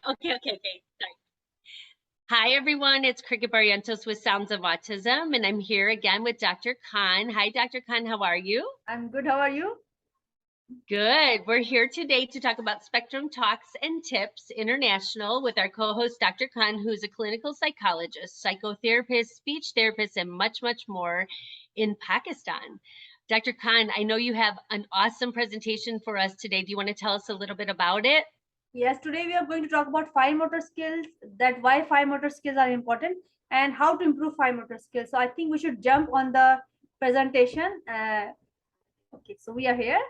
Okay. Sorry. Hi, everyone. It's Cricket Barrientos with Sounds of Autism, and I'm here again with Dr. Khan. Hi, Dr. Khan. How are you? I'm good. How are you? Good. We're here today to talk about Spectrum Talks and Tips International with our co-host, Dr. Khan, who's a clinical psychologist, psychotherapist, speech therapist, and much more in Pakistan. Dr. Khan, I know you have an awesome presentation for us today. Do you want to tell us a little bit about it? Yes, today we are going to talk about fine motor skills, that why fine motor skills are important and how to improve fine motor skills. So I think we should jump on the presentation. Okay, so we are here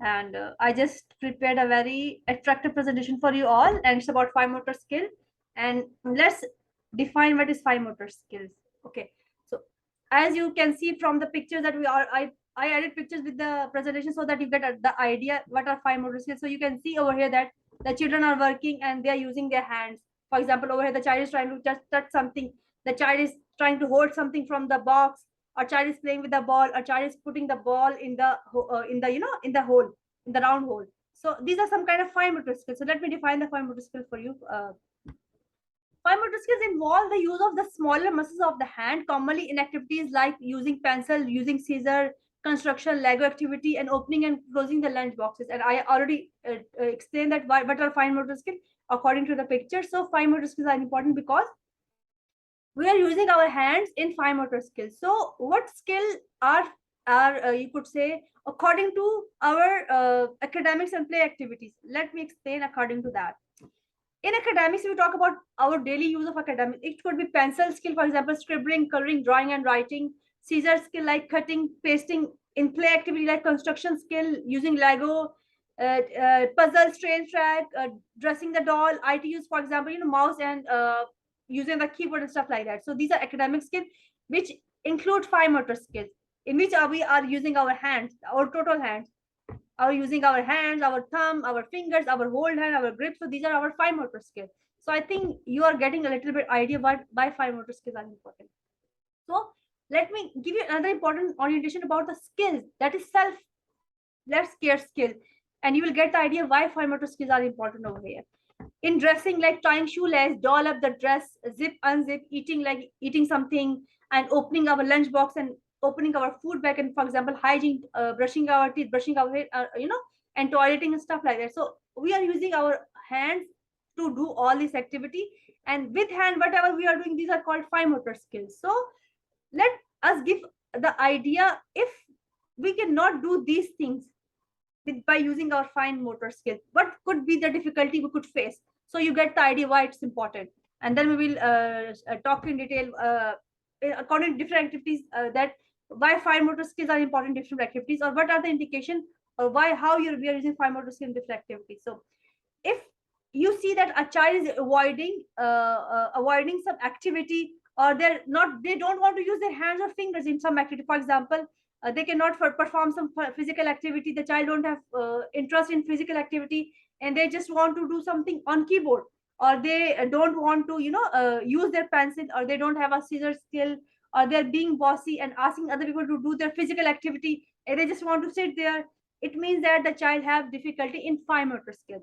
and I just prepared a very attractive presentation for you all, and it's about fine motor skill. And let's define what is fine motor skills. Okay, so as you can see from the pictures that I added pictures with the presentation so that you get the idea what are fine motor skills. So you can see over here that the children are working and they are using their hands. For example, over here the child is trying to just touch something, the child is trying to hold something from the box, a child is playing with the ball, a child is putting the ball in the in the hole, in the round hole. So these are some kind of fine motor skills. So let me define the fine motor skill for you. Fine motor skills involve the use of the smaller muscles of the hand, commonly in activities like using pencil, using scissor, construction, Lego activity, and opening and closing the lunch boxes. And I already explained that what are fine motor skills according to the picture. So fine motor skills are important because we are using our hands in fine motor skills. So what skill are you could say according to our academics and play activities? Let me explain according to that. In academics, we talk about our daily use of academics. It could be pencil skill, for example, scribbling, coloring, drawing, and writing. Scissor skill like cutting, pasting. In play activity like construction skill, using Lego, puzzles, train track, dressing the doll. IT use, for example, mouse and using the keyboard and stuff like that. So these are academic skills, which include fine motor skills, in which we are using our hands, our total hands, our using our hands, our thumb, our fingers, our hold hand, our grip. So these are our fine motor skills. So I think you are getting a little bit idea why fine motor skills are important. So let me give you another important orientation about the skills, that is self less care skill, and you will get the idea why fine motor skills are important over here. In dressing, like tying shoelace, doll up the dress, zip, unzip, eating like eating something, and opening our lunch box and opening our food bag, and for example, hygiene, brushing our teeth, brushing our hair, and toileting and stuff like that. So we are using our hands to do all this activity, and with hand, whatever we are doing, these are called fine motor skills. So let us give the idea, if we cannot do these things by using our fine motor skills, what could be the difficulty we could face? So you get the idea why it's important, and then we will talk in detail according to different activities, that why fine motor skills are important in different activities, or what are the indication, or why how we are using fine motor skills in different activities. So if you see that a child is avoiding some activity, or they don't want to use their hands or fingers in some activity, for example, they cannot perform some physical activity, the child don't have interest in physical activity, and they just want to do something on keyboard, or they don't want to use their pencil, or they don't have a scissor skill, or they're being bossy and asking other people to do their physical activity, and they just want to sit there, it means that the child have difficulty in fine motor skill.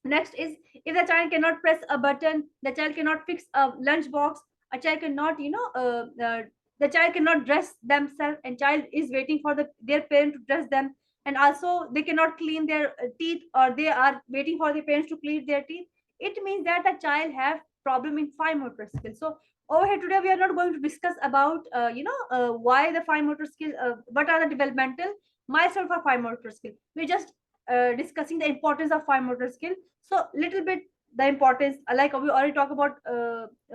Next is, if the child cannot press a button, the child cannot fix a lunch box, a child cannot the child cannot dress themselves, and child is waiting for their parent to dress them, and also they cannot clean their teeth, or they are waiting for their parents to clean their teeth, it means that the child have problem in fine motor skills. So over here today we are not going to discuss about why the fine motor skill, what are the developmental milestone for fine motor skill. We just discussing the importance of fine motor skill. So little bit the importance, like we already talked about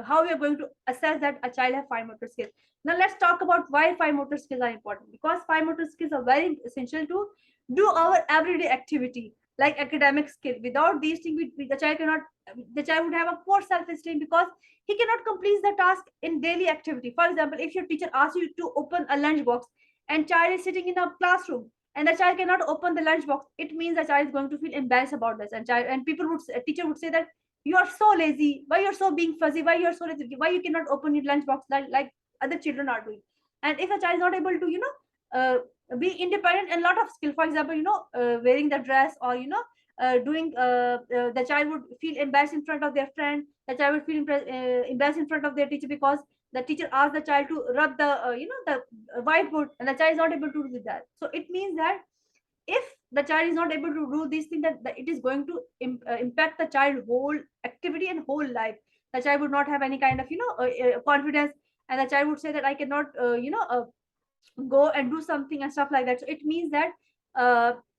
how we are going to assess that a child have fine motor skills. Now let's talk about why fine motor skills are important, because fine motor skills are very essential to do our everyday activity like academic skill. Without these things, the child would have a poor self-esteem, because he cannot complete the task in daily activity. For example, if your teacher asks you to open a lunch box, and child is sitting in a classroom, and the child cannot open the lunch box, it means the child is going to feel embarrassed about this, and teacher would say that you are so lazy, why you're so being fuzzy, why you're so lazy, why you cannot open your lunch box like other children are doing. And if a child is not able to be independent and lot of skill, for example, wearing the dress, or the child would feel embarrassed in front of their friend. The child would feel embarrassed in front of their teacher because the teacher asked the child to rub the the whiteboard, and the child is not able to do that. So it means that if the child is not able to do these things, that it is going to impact the child whole activity and whole life. The child would not have any kind of confidence, and the child would say that I cannot go and do something and stuff like that. So it means that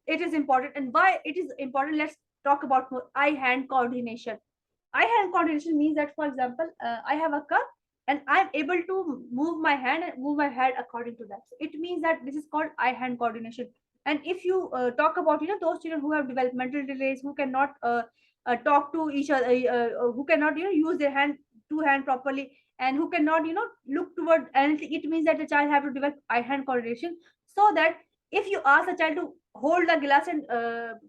it is important. And why it is important, let's talk about more eye hand coordination. Eye hand coordination means that, for example, I have a cup and I'm able to move my hand and move my head according to that. So it means that this is called eye hand coordination. And if you talk about those children who have developmental delays, who cannot talk to each other, who cannot use their two hand properly, and who cannot look toward anything, it means that the child have to develop eye hand coordination. So that if you ask the child to hold the glass and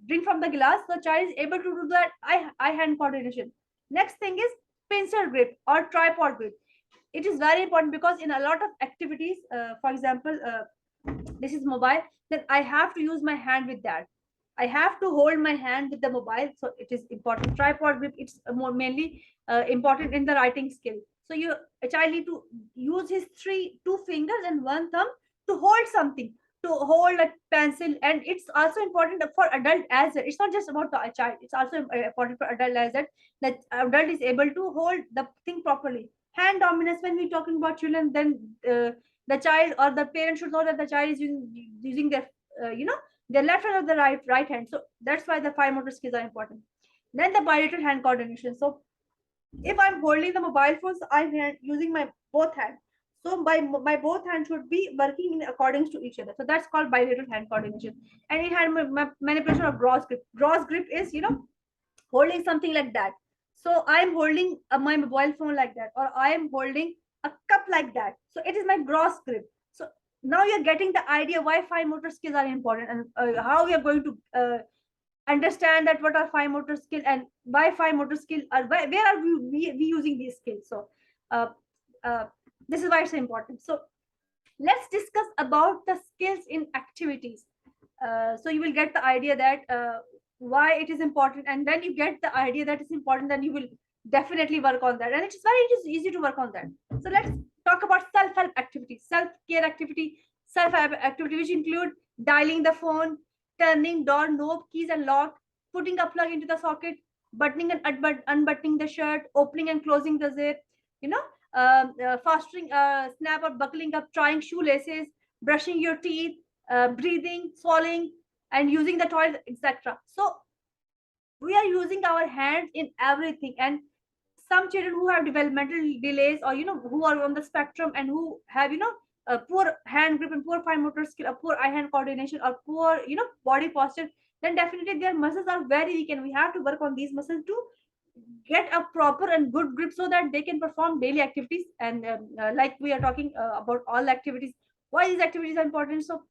drink from the glass, the child is able to do that eye hand coordination. Next thing is pincer grip or tripod grip. It is very important because in a lot of activities, for example, this is mobile, then I have to use my hand with that. I have to hold my hand with the mobile, so it is important. Tripod grip, it's more mainly important in the writing skill. So a child need to use his two fingers and one thumb to hold something, to hold a pencil. And it's also important for adult as well. It's not just about the child, it's also important for adult as that adult is able to hold the thing properly. Hand dominance, when we're talking about children, then the child or the parent should know that the child is using their their left hand or the right hand. So that's why the fine motor skills are important. Then the bilateral hand coordination. So if I'm holding the mobile phones, I'm using my both hands. So my both hands should be working in accordance to each other. So that's called bilateral hand coordination. And it had manipulation of gross grip. Gross grip is holding something like that. So I'm holding my mobile phone like that, or I am holding a cup like that. So it is my gross grip. So now you're getting the idea why fine motor skills are important, and how we are going to understand that what are fine motor skill and why fine motor skill are, where are we using these skills. So uh, this is why it's important. So let's discuss about the skills in activities. So you will get the idea that why it is important, and then you get the idea that it's important, then you will definitely work on that, and it is very easy to work on that. So let's talk about self-help activities, self-care activity, self-help activity, which include dialing the phone, turning door knob, keys and lock, putting a plug into the socket, buttoning and unbuttoning the shirt, opening and closing the zip, fostering snap or buckling up, trying shoelaces, brushing your teeth, breathing, swallowing, and using the toilet, etc. So we are using our hands in everything. And some children who have developmental delays, or who are on the spectrum and who have a poor hand grip and poor fine motor skill, or poor eye hand coordination, or poor body posture, then definitely their muscles are very weak, and we have to work on these muscles to get a proper and good grip so that they can perform daily activities. And like we are talking about all activities, why these activities are important. So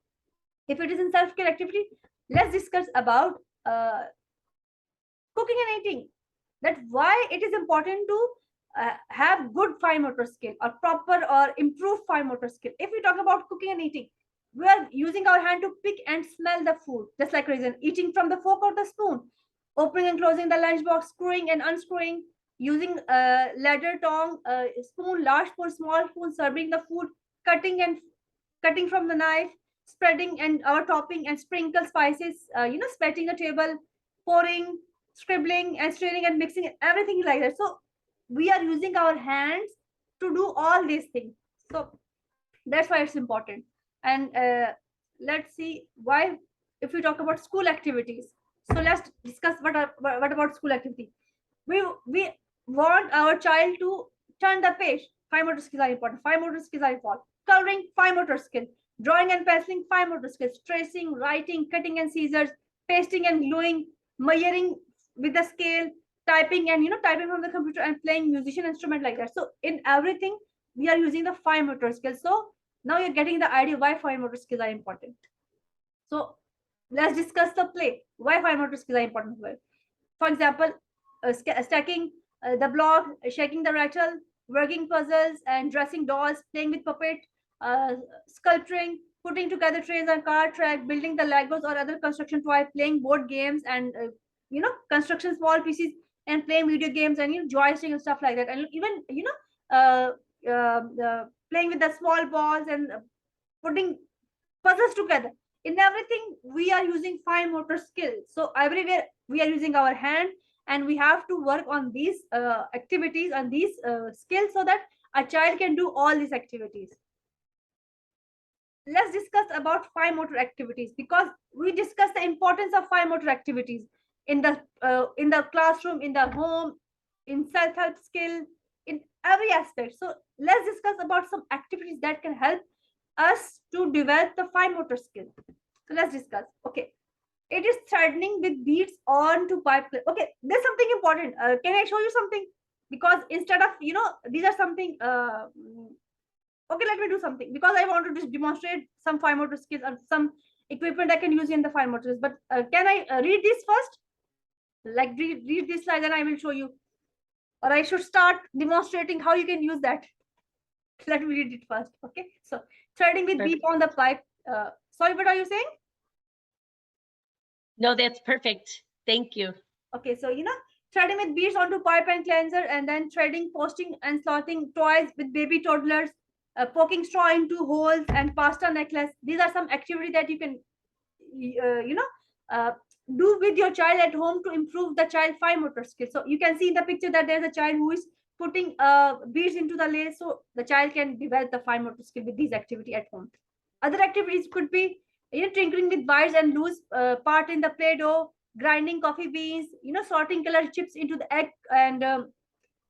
if it is in self-care activity, let's discuss about cooking and eating, that why it is important to have good fine motor skill or proper or improve fine motor skill. If we talk about cooking and eating, we are using our hand to pick and smell the food, just like reason, eating from the fork or the spoon, opening and closing the lunchbox, screwing and unscrewing, using ladder, tongue, spoon, large spoon, small spoon, serving the food, cutting from the knife, spreading and our topping and sprinkle spices, spreading the table, pouring, scribbling and straining and mixing, everything like that. So we are using our hands to do all these things. So that's why it's important. And let's see why, if we talk about school activities. So let's discuss what about school activity. We want our child to turn the page. Fine motor skills are important. Fine motor skills are important. Coloring, fine motor skill. Drawing and penciling, fine motor skills. Tracing, writing, cutting and scissors, pasting and gluing, measuring with the scale, typing and typing from the computer, and playing musician instrument like that. So in everything we are using the fine motor skills. So now you're getting the idea why fine motor skills are important. So let's discuss the play. Why fine motor skills are important? For example, stacking the block, shaking the rattle, working puzzles and dressing dolls, playing with puppet, sculpturing, putting together trains and car track, building the Legos or other construction toy, playing board games, and construction small pieces and playing video games and joystick and stuff like that, and even playing with the small balls and putting puzzles together. In everything we are using fine motor skills, so everywhere we are using our hand, and we have to work on these activities and these skills so that a child can do all these activities. Let's discuss about fine motor activities, because we discussed the importance of fine motor activities in the classroom, in the home, in self-help skill, in every aspect. So let's discuss about some activities that can help us to develop the fine motor skill. So let's discuss. Okay, it is threading with beads onto pipe. Okay, there's something important. Can I show you something? Because instead of these are something. Okay, let me do something, because I want to just demonstrate some fine motor skills and some equipment I can use in the fine motors. But can I read this first? Like read this slide, then I will show you. Or I should start demonstrating how you can use that. Let me read it first. Okay, so threading with bead on the pipe. Sorry, what are you saying? No, that's perfect. Thank you. Okay, so threading with beads onto pipe and cleanser, and then threading, posting and slotting toys with baby toddlers, poking straw into holes and pasta necklace. These are some activities that you can do with your child at home to improve the child fine motor skills. So you can see in the picture that there's a child who is putting beads into the lace, so the child can develop the fine motor skill with these activity at home. Other activities could be tinkering with wires and loose part in the play-doh, grinding coffee beans, sorting colored chips into the egg, and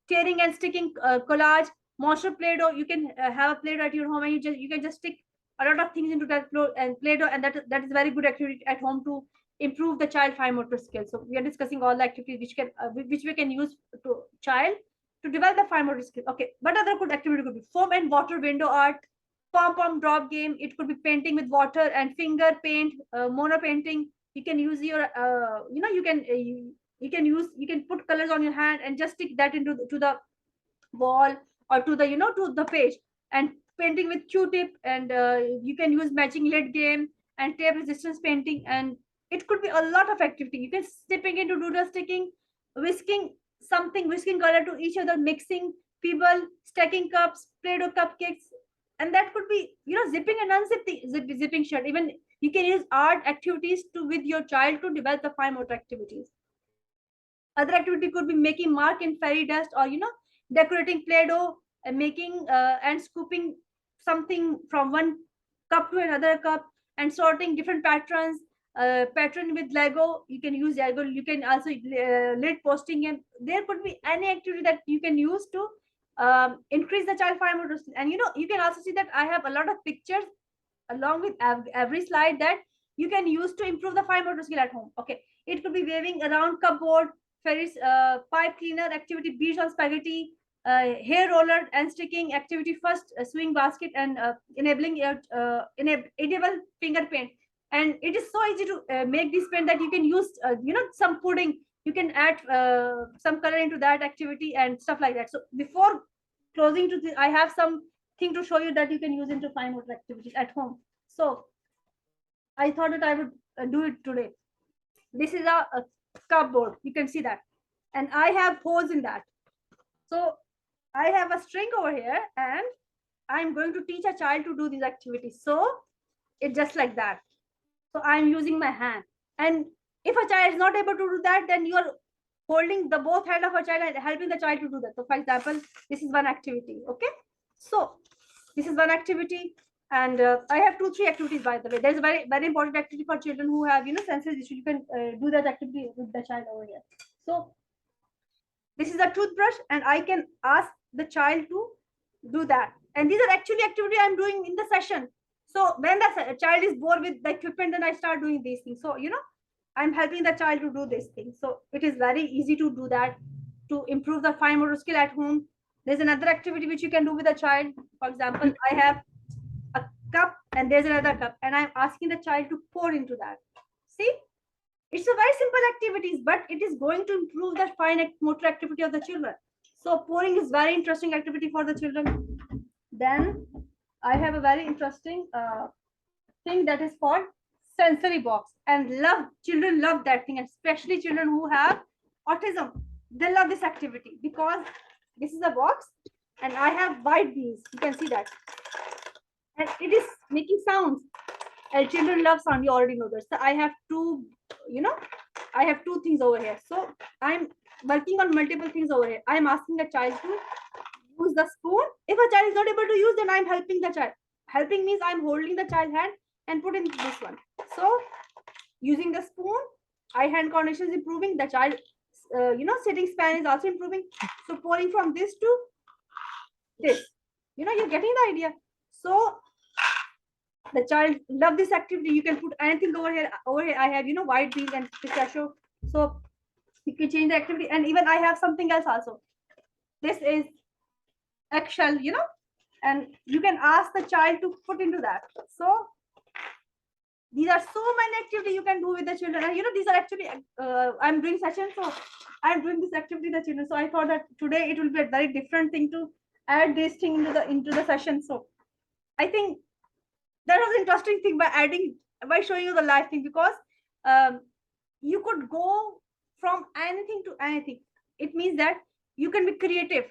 tearing and sticking collage, monster play-doh. You can have a play-doh at your home, and you can just stick a lot of things into that play-doh, and that is very good activity at home to improve the child fine motor skills. So we are discussing all the activities which we can use to child to develop the fine motor skill. Okay, but other good activity could be foam and water window art, pom drop game. It could be painting with water and finger paint, mono painting. You can use your you can put colors on your hand and just stick that into to the wall or to the to the page, and painting with Q-tip, and you can use matching lid game and tape resistance painting, and it could be a lot of activity. You can stepping into doodle sticking, whisking color to each other, mixing people, stacking cups, play-doh cupcakes, and that could be zipping and unzipping zipping shirt. Even you can use art activities to with your child to develop the fine motor activities. Other activity could be making mark in fairy dust, or decorating play-doh and making and scooping something from one cup to another cup, and sorting different patterns, pattern with Lego. You can use Lego. You can also lid posting, and there could be any activity that you can use to increase the child fine motor skill. And you can also see that I have a lot of pictures along with every slide that you can use to improve the fine motor skill at home. Okay, it could be waving around cupboard, Ferris pipe cleaner activity, beads on spaghetti, hair roller and sticking activity, first swing basket, and enabling edible finger paint. And it is so easy to make this paint that you can use some pudding. You can add some color into that activity and stuff like that. So before closing to I have some thing to show you that you can use into fine motor activities at home. So I thought that I would do it today. This is a cupboard. You can see that, and I have holes in that. So I have a string over here, and I'm going to teach a child to do these activities. So it's just like that. So I'm using my hand, and if a child is not able to do that, then you are holding the both hand of a child and helping the child to do that. So for example, this is one activity. Okay, so this is one activity, and I have 2-3 activities, by the way. There's a very important activity for children who have sensory issues. You can do that activity with the child over here. So this is a toothbrush, and I can ask the child to do that. And these are actually activity I'm doing in the session. So when the child is bored with the equipment, then I start doing these things. So I'm helping the child to do these things. So it is very easy to do that to improve the fine motor skill at home. There's another activity which you can do with a child. For example, I have a cup and there's another cup, and I'm asking the child to pour into that. See, it's a very simple activities, but it is going to improve the fine motor activity of the children. So pouring is very interesting activity for the children. Then I have a very interesting thing that is called sensory box, and children love that thing, especially children who have autism. They love this activity because this is a box and I have white beans. You can see that. And it is making sounds. And children love sound. You already know this. So I have two, I have two things over here. So I'm working on multiple things over here. I'm asking the child to use the spoon. If a child is not able to use, then I'm helping the child. Helping means I'm holding the child's hand and put in this one. So using the spoon, eye hand coordination is improving. The child, sitting span is also improving. So pouring from this to this, you're getting the idea. So the child love this activity. You can put anything over here. Over here, I have white beans and pistachio. So you can change the activity, and even I have something else also. This is eggshell, and you can ask the child to put into that. So these are so many activities you can do with the children, and these are actually I'm doing session, so I'm doing this activity with the children. So I thought that today it will be a very different thing to add this thing into the session. So I think that was an interesting thing by showing you the live thing, because you could go from anything to anything. It means that you can be creative.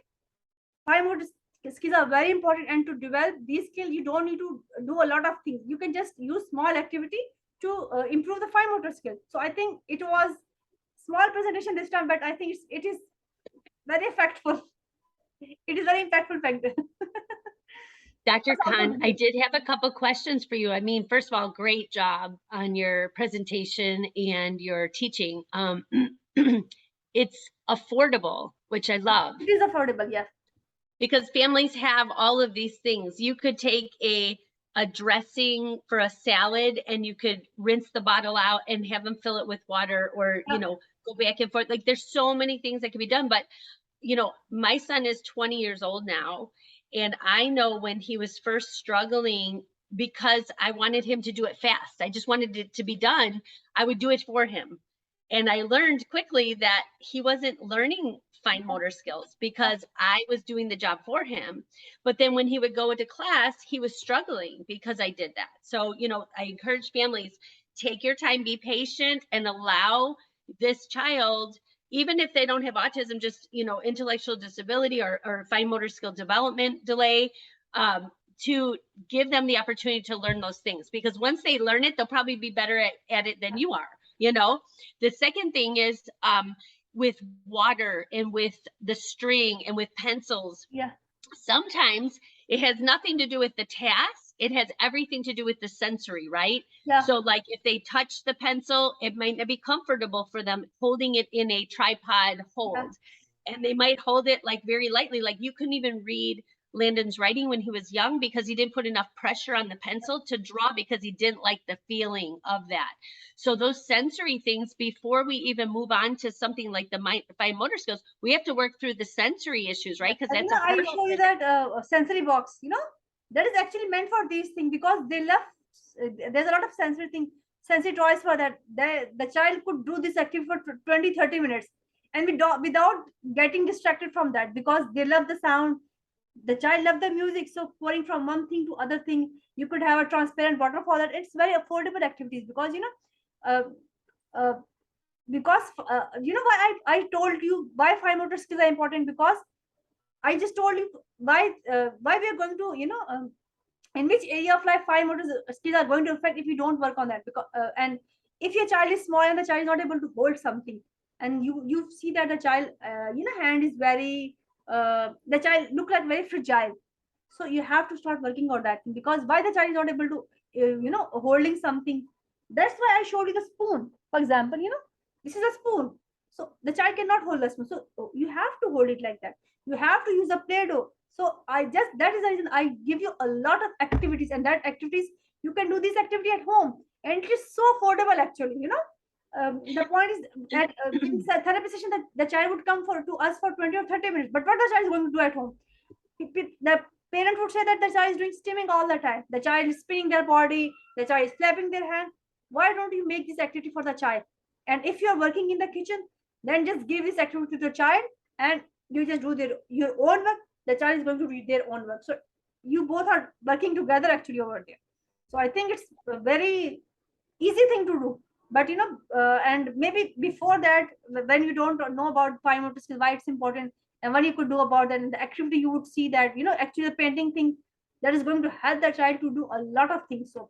Fine motor skills are very important, and to develop these skills, you don't need to do a lot of things. You can just use small activity to improve the fine motor skill. So I think it was small presentation this time, but I think it is very effectful. It is very impactful factor. Dr. Khan, I did have a couple questions for you. I mean, first of all, great job on your presentation and your teaching. It's affordable, which I love. It is affordable, yes. Because families have all of these things. You could take a dressing for a salad and you could rinse the bottle out and have them fill it with water, or, go back and forth. Like, there's so many things that can be done. But, my son is 20 years old now. And I know when he was first struggling, because I wanted him to do it fast, I just wanted it to be done, I would do it for him. And I learned quickly that he wasn't learning fine motor skills because I was doing the job for him. But then when he would go into class, he was struggling because I did that. So, I encourage families, take your time, be patient, and allow this child, even if they don't have autism, just, intellectual disability or fine motor skill development delay, to give them the opportunity to learn those things. Because once they learn it, they'll probably be better at it than you are. The second thing is with water and with the string and with pencils. Yeah. Sometimes it has nothing to do with the task. It has everything to do with the sensory, right? Yeah. So like if they touch the pencil, it might not be comfortable for them holding it in a tripod hold. Yeah. And they might hold it like very lightly. Like you couldn't even read Landon's writing when he was young because he didn't put enough pressure on the pencil to draw, because he didn't like the feeling of that. So those sensory things, before we even move on to something like the fine motor skills, we have to work through the sensory issues, right? Because that's I show you that sensory box, that is actually meant for these things, because they love, there's a lot of sensory toys for that. The child could do this activity for 20-30 minutes and without getting distracted from that, because they love the sound. The child love the music, so pouring from one thing to other thing. You could have a transparent bottle for that. It's very affordable activities, because why I told you why fine motor skills are important, because I just told you why we are going to in which area of life fine motor skills are going to affect if you don't work on that. Because and if your child is small and the child is not able to hold something, and you see that the child hand is very the child look like very fragile, so you have to start working on that, because why the child is not able to holding something. That's why I showed you the spoon, for example. This is a spoon, so the child cannot hold the spoon, so you have to hold it like that. You have to use a Play-Doh. So that is the reason I give you a lot of activities, and that activities you can do this activity at home, and it is so affordable actually. The point is that in therapy session that the child would come to us for 20 or 30 minutes, but what the child is going to do at home? The parent would say that the child is doing stimming all the time. The child is spinning their body, the child is flapping their hand. Why don't you make this activity for the child? And if you are working in the kitchen, then just give this activity to the child, and you just do your own work. The child is going to do their own work. So you both are working together actually over there. So I think it's very easy thing to do. But and maybe before that, when you don't know about fine motor skills, why it's important, and what you could do about that in the activity, you would see that actually the painting thing that is going to help the child to do a lot of things. So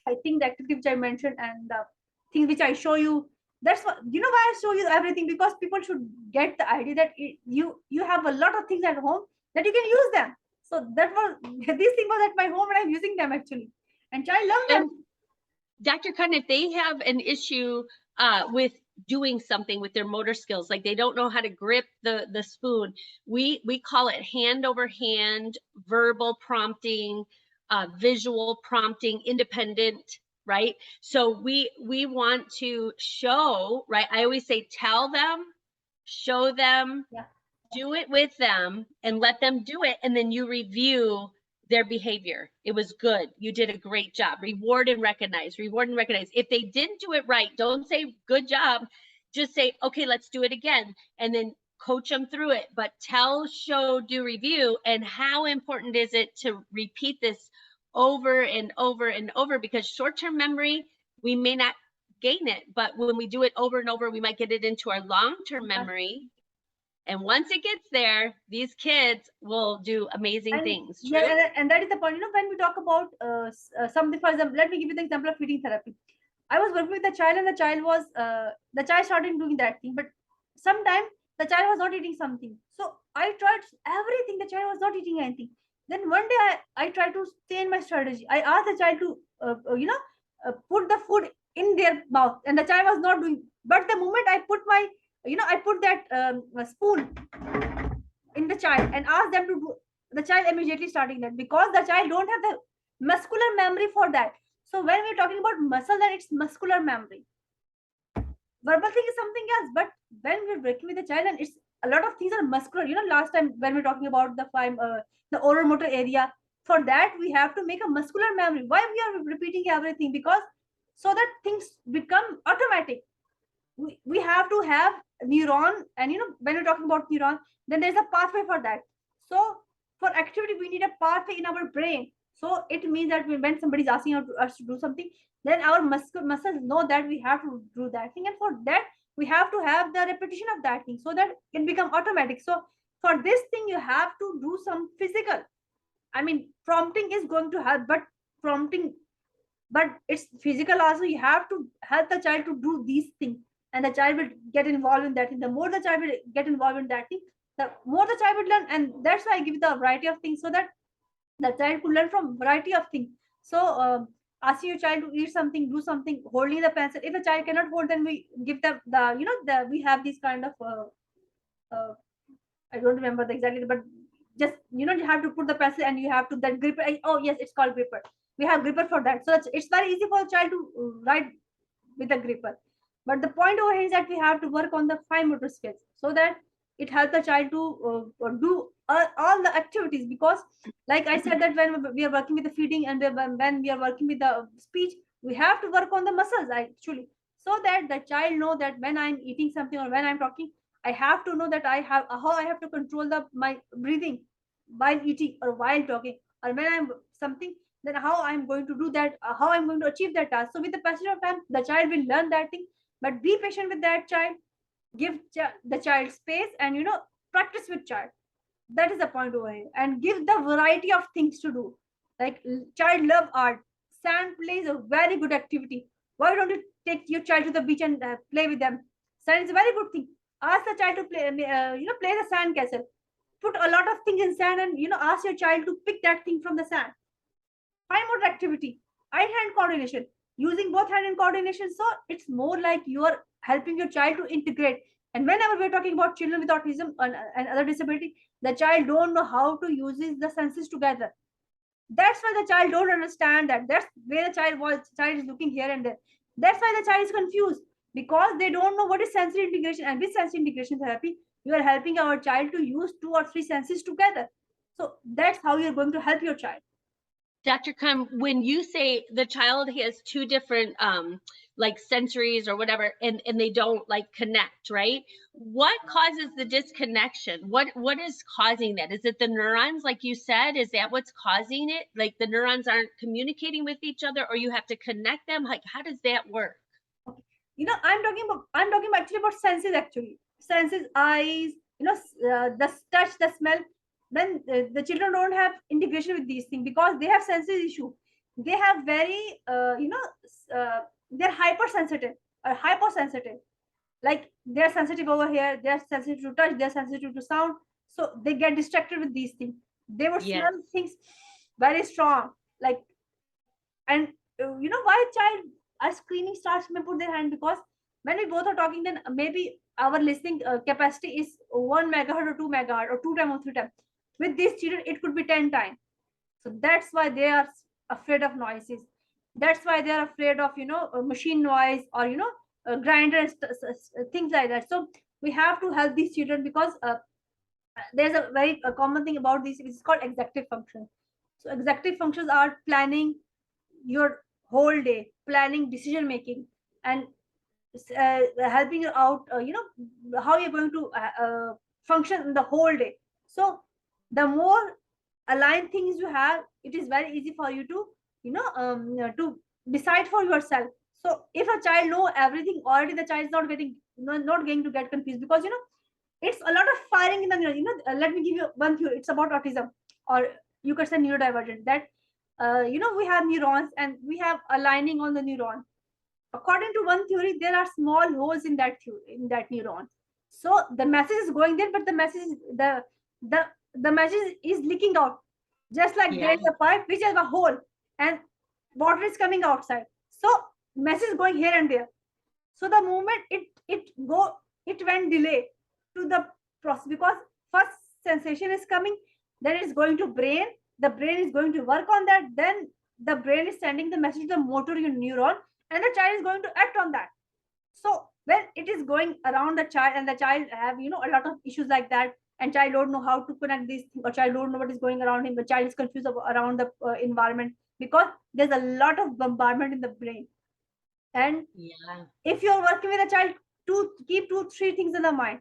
I think the activity which I mentioned and the things which I show you, that's what why I show you everything, because people should get the idea that you have a lot of things at home that you can use them. So that was this thing was at my home and I'm using them actually, and child love them. And Dr. Khan, if they have an issue with doing something with their motor skills, like they don't know how to grip the spoon, we call it hand over hand, verbal prompting, visual prompting, independent, right? So we want to show, right? I always say, tell them, show them, Yeah. do it with them, and let them do it, and then you review their behavior. It was good. You did a great job. Reward and recognize, reward and recognize. If they didn't do it right, don't say good job. Just say, okay, let's do it again. And then coach them through it. But tell, show, do, review. And how important is it to repeat this over and over and over? Because short-term memory, we may not gain it, but when we do it over and over, we might get it into our long-term memory. And once it gets there, these kids will do amazing things. True? Yeah, and that is the point. When we talk about something, for example, let me give you the example of feeding therapy. I was working with the child, and the child started doing that thing, but sometimes the child was not eating something. So I tried everything. The child was not eating anything. Then one day I tried to change my strategy. I asked the child to put the food in their mouth, and the child was not doing. But the moment I put my I put that spoon in the child and ask them to do, the child immediately starting that, because the child don't have the muscular memory for that. So when we're talking about muscle, then it's muscular memory. Verbal thing is something else, but when we're working with the child, and it's a lot of things are muscular. Last time when we're talking about the oral motor area, for that we have to make a muscular memory. Why we are repeating everything? Because so that things become automatic. We have to have neuron, and when we're talking about neuron, then there's a pathway for that. So for activity, we need a pathway in our brain. So it means that when somebody's asking us to do something, then our muscles know that we have to do that thing, and for that we have to have the repetition of that thing so that it can become automatic. So for this thing, you have to do some physical. I mean, prompting is going to help, but it's physical also. You have to help the child to do these things, and the child will get involved in that thing. The more the child will get involved in that thing, the more the child will learn. And that's why I give the variety of things, so that the child could learn from variety of things. So asking your child to eat something, do something, holding the pencil. If a child cannot hold, then we give them we have these kind of I don't remember the exactly, but just you have to put the pencil and you have to that gripper. Oh yes, it's called gripper. We have gripper for that, so it's very easy for a child to write with a gripper. But the point over here is that we have to work on the fine motor skills, so that it helps the child to do all the activities. Because like I said, that when we are working with the feeding and when we are working with the speech, we have to work on the muscles actually, so that the child know that when I'm eating something or when I'm talking, I have to know that I have how I have to control my breathing while eating or while talking, or when I'm something, then how I'm going to do that, how I'm going to achieve that task. So with the passage of time, the child will learn that thing. But be patient with that child, give the child space, and practice with child. That is the point over here, and give the variety of things to do. Like child love art, sand play is a very good activity. Why don't you take your child to the beach and play with them? Sand is a very good thing. Ask the child to play play the sand castle. Put a lot of things in sand, and ask your child to pick that thing from the sand. Fine motor activity, eye hand coordination, using both hand and coordination. So it's more like you are helping your child to integrate. And whenever we're talking about children with autism and other disability, the child don't know how to use the senses together. That's why the child don't understand that. That's where the child is looking here and there. That's why the child is confused, because they don't know what is sensory integration. And with sensory integration therapy, you are helping our child to use 2 or 3 senses together. So that's how you're going to help your child. Dr. Khan, when you say the child has two different like sensories or whatever, and they don't like connect, right? What causes the disconnection? What is causing that? Is it the neurons, like you said? Is that what's causing it? Like the neurons aren't communicating with each other, or you have to connect them? Like, how does that work? I'm talking actually about senses, actually senses, eyes, the touch, the smell. Then the children don't have integration with these things because they have senses issue. They have very they're hypersensitive or hypersensitive. Like they're sensitive over here, they're sensitive to touch, they're sensitive to sound, so they get distracted with these things. They would Yes. smell things very strong, like, and why a child are screaming starts may put their hand, because when we both are talking, then maybe our listening capacity is 1 megahertz or 2 megahertz or 2 times or 3 times. With these children it could be 10 times. So that's why they are afraid of noises. That's why they are afraid of machine noise, or grinder and things like that. So we have to help these children, because there's a very common thing about this, which is called executive function. So executive functions are planning your whole day, planning decision making, and helping you out, how you're going to function in the whole day. So the more aligned things you have, it is very easy for you to to decide for yourself. So if a child know everything already, the child is not getting not going to get confused, because it's a lot of firing in the neuron. Let me give you one theory. It's about autism, or you could say neurodivergent. That we have neurons and we have aligning on the neuron. According to one theory, there are small holes in that neuron. So the message is going there, but the the message is leaking out. Just like there is a pipe which has a hole and water is coming outside. So message is going here and there. So the moment it went delay to the process, because first sensation is coming, then it's going to brain. The brain is going to work on that. Then the brain is sending the message to the motor neuron, and the child is going to act on that. So when it is going around the child, and the child have a lot of issues like that, and child don't know how to connect these things, or child don't know what is going around him, the child is confused around the environment, because there's a lot of bombardment in the brain. And if you're working with a child, to keep 2-3 things in the mind.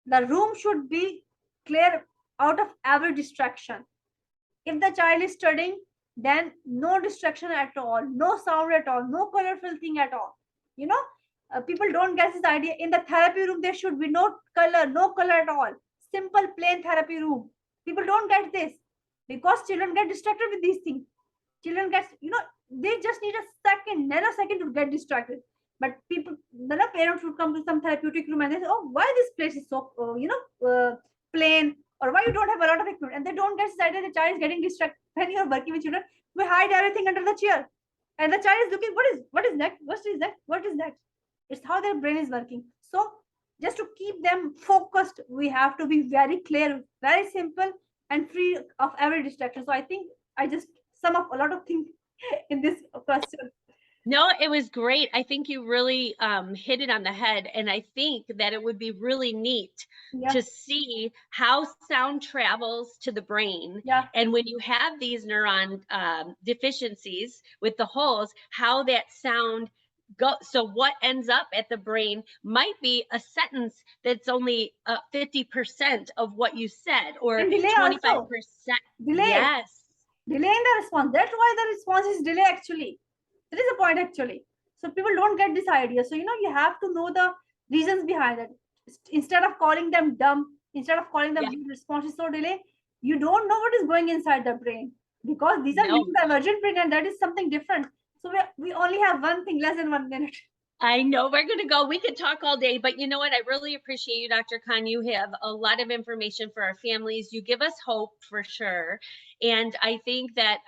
The room should be clear out of every distraction. If the child is studying, then no distraction at all, no sound at all, no colorful thing at all. People don't get this idea. In the therapy room, there should be no color at all. Simple, plain therapy room. People don't get this, because children get distracted with these things. Children get, they just need a nanosecond to get distracted. But the parents would come to some therapeutic room and they say, "Oh, why this place is so, plain, or why you don't have a lot of equipment?" And they don't get this idea the child is getting distracted. When you're working with children, we hide everything under the chair, and the child is looking, what is next? What is next? What is next? It's how their brain is working. So just to keep them focused, we have to be very clear, very simple, and free of every distraction. So I think I just sum up a lot of things in this question. No, it was great. I think you really hit it on the head. And I think that it would be really neat to see how sound travels to the brain. Yeah. And when you have these neuron deficiencies with the holes, how that sound go. So what ends up at the brain might be a sentence that's only 50% of what you said, or 25%. Delay. Yes. Delay in the response. That's why the response is delay, actually. That is the point, actually. So people don't get this idea. So you have to know the reasons behind it. Instead of calling them dumb, instead of calling them response is so delay, you don't know what is going inside the brain, because these are neurodivergent brain, and that is something different. So we only have one thing, less than 1 minute. I know we're going to go. We could talk all day, but you know what? I really appreciate you, Dr. Khan. You have a lot of information for our families. You give us hope for sure. And I think that,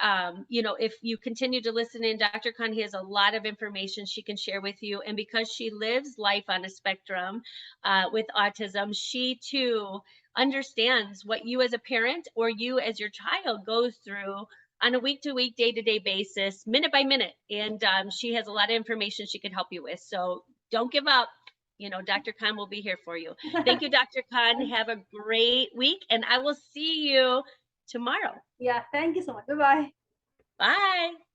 if you continue to listen in, Dr. Khan has a lot of information she can share with you. And because she lives life on a spectrum with autism, she too understands what you as a parent or you as your child goes through on a week-to-week, day-to-day basis, minute by minute. And she has a lot of information she can help you with. So don't give up. Dr. Khan will be here for you. Thank you, Dr. Khan. Have a great week, and I will see you tomorrow. Yeah, thank you so much. Bye-bye. Bye.